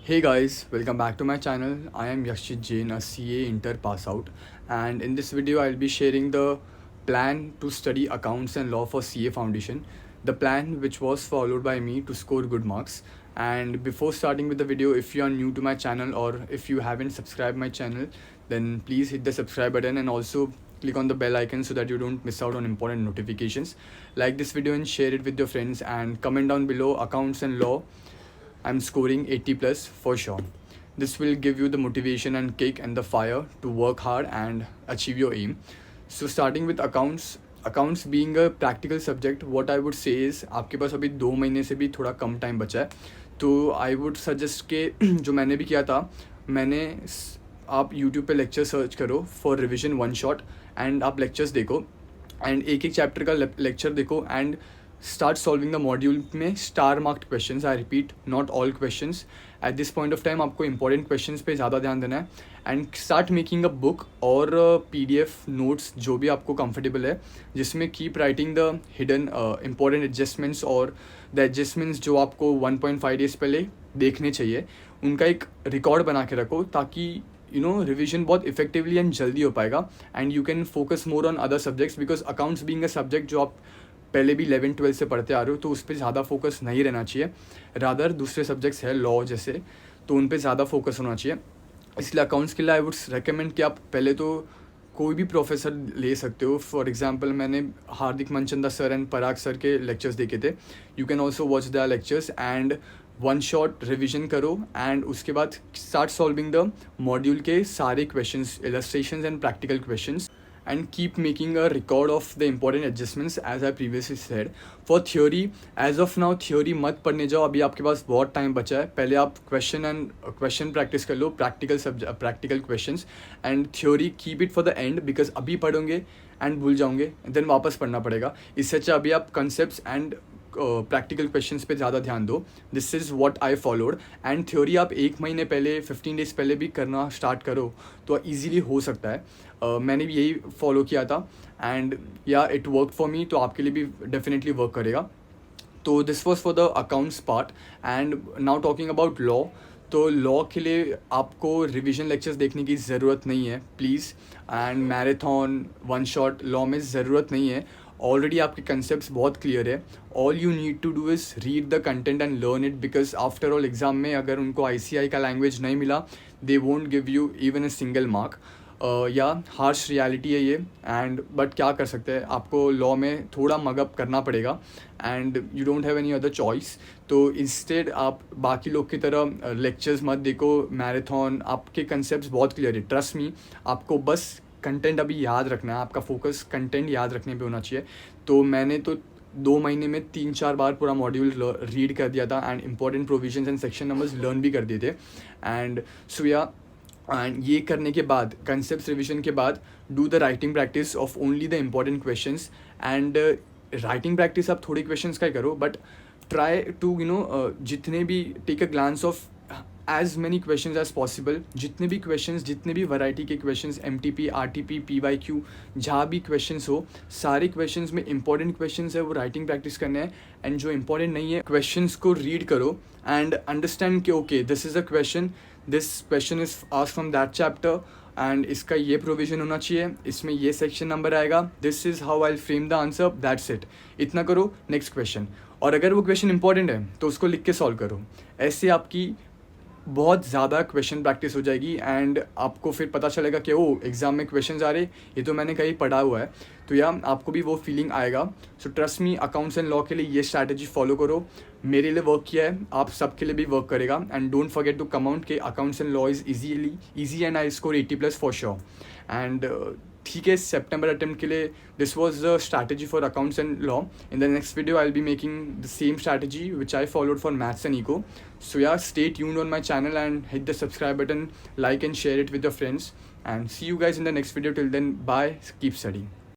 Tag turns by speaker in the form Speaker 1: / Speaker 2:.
Speaker 1: Hey guys, welcome back to my channel. I am Yakshit Jain, a CA Inter pass out, and in this video I'll be sharing the plan to study accounts and law for CA Foundation. The plan which was followed by me to score good marks. And before starting with the video, if you are new to my channel or if you haven't subscribed my channel, then please hit the subscribe button and also click on the bell icon so that you don't miss out on important notifications. Like this video and share it with your friends, and comment down below accounts and law. I'm scoring 80 plus for sure. This will give you the motivation and kick and the fire to work hard and achieve your aim. So starting with accounts being a practical subject, what I would say is आपके पास अभी 2 महीने से भी थोड़ा कम time बचा है, तो I would suggest के जो मैंने भी किया था, मैंने आप यूट्यूब पे लेक्चर सर्च करो for revision one shot and आप लेक्चर्स देखो एंड एक एक चैप्टर का लेक्चर देखो and start solving the module में star marked questions. I repeat, not all questions. At this point of time आपको इंपॉर्टेंट क्वेश्चंस पे ज़्यादा ध्यान देना है and start making a book और PDF नोट्स जो भी आपको कंफर्टेबल है, जिसमें keep writing the hidden important adjustments और द एडजस्टमेंट्स जो आपको 1.5 डेज पहले देखने चाहिए, उनका एक रिकॉर्ड बना के रखो ताकि रिविजन बहुत इफेक्टिवली एंड जल्दी हो पाएगा and you can focus more on other subjects, because accounts being a subject जो आप पहले भी 11-12 से पढ़ते आ रहे हो, तो उस पर ज़्यादा फोकस नहीं रहना चाहिए. रादर दूसरे सब्जेक्ट्स है लॉ जैसे, तो उन पर ज़्यादा फोकस होना चाहिए. इसलिए अकाउंट्स के लिए आई वुड रेकमेंड कि आप पहले तो कोई भी प्रोफेसर ले सकते हो. फॉर एग्जांपल मैंने Hardik Manchanda sir and Parag sir के लेक्चर्स देखे थे. You can also watch the lectures and one shot revision करो एंड उसके बाद स्टार्ट सॉल्विंग द मॉड्यूल के सारे questions, illustrations and practical questions, and keep making a record of the important adjustments as I previously said. For theory, as of now theory मत पढ़ने जाओ, अभी आपके पास बहुत टाइम बचा है. पहले आप क्वेश्चन प्रैक्टिस कर लो, practical questions, and theory keep it for the end, because अभी पढ़ोगे एंड भूल जाओगे, देन वापस पढ़ना पड़ेगा. इससे अच्छा अभी आप कंसेप्ट्स एंड प्रैक्टिकल क्वेश्चंस पे ज़्यादा ध्यान दो. This is what I followed. And theory आप 1 महीने पहले 15 डेज पहले भी करना स्टार्ट करो तो ईजीली हो सकता है. मैंने भी यही फॉलो किया था एंड या इट वर्क फॉर मी, तो आपके लिए भी डेफिनेटली वर्क करेगा. तो this was for the accounts part. And now talking about law, तो लॉ के लिए आपको रिवीजन लेक्चर्स देखने की ज़रूरत नहीं है please, and marathon one shot law में ज़रूरत नहीं है. ऑलरेडी आपके कंसेप्ट बहुत क्लियर है. All you need to do is read the content and learn it, because after all exam में अगर उनको ICI का लैंग्वेज नहीं मिला, they won't give you even a single mark. या हार्श रियलिटी है ये, एंड बट क्या कर सकते हैं, आपको लॉ में थोड़ा मगअप करना पड़ेगा and you don't have any other choice. तो इंस्टेड आप बाकी लोग की तरह लेक्चर्स मत देखो, मैराथन. आपके कंसेप्ट बहुत क्लियर है, ट्रस्ट मी. आपको बस कंटेंट अभी याद रखना है, आपका फोकस कंटेंट याद रखने पे होना चाहिए. तो मैंने तो 2 महीने में 3-4 बार पूरा मॉड्यूल रीड कर दिया था and important provisions and section numbers learn भी कर दिए थे. एंड सो एंड ये करने के बाद, कंसेप्ट रिविजन के बाद, do the writing practice of only the important questions. And writing practice आप थोड़े क्वेश्चंस का ही करो, बट ट्राई टू जितने भी take a glance of as many questions as possible. जितने भी क्वेश्चंस, जितने भी वैरायटी के क्वेश्चंस, MTP, RTP, PYQ, जहाँ भी क्वेश्चंस हो, सारे क्वेश्चंस में इंपॉर्टेंट क्वेश्चंस है वो राइटिंग प्रैक्टिस करने हैं. एंड जो इंपॉर्टेंट नहीं है क्वेश्चंस को रीड करो एंड अंडरस्टैंड कि okay this is a question, this question is asked from that chapter and इसका ये प्रोविजन होना चाहिए, इसमें ये सेक्शन नंबर आएगा, this is how I frame the answer, that's it. इतना करो, नेक्स्ट क्वेश्चन. और अगर वो क्वेश्चन इंपॉर्टेंट है तो उसको लिख के सॉल्व करो. ऐसे आपकी बहुत ज़्यादा क्वेश्चन प्रैक्टिस हो जाएगी एंड आपको फिर पता चलेगा कि ओ एग्ज़ाम में क्वेश्चन आ रहे, ये तो मैंने कहीं पढ़ा हुआ है. तो या आपको भी वो फीलिंग आएगा. So trust me, accounts and law के लिए ये स्ट्रैटेजी फॉलो करो. मेरे लिए वर्क किया है, आप सबके लिए भी वर्क करेगा. And don't forget to come out के accounts and law is easy and I score 80+ for sure. And ठीक है, सेप्टेम्बर अटेम्प्ट के लिए this was the strategy for accounts and law. In the next video I will be making the same strategy which I followed for maths and eco. So yeah, stay tuned on my channel and hit the subscribe button, like and share it with your friends, and see you guys in the next video. Till then, bye, keep studying.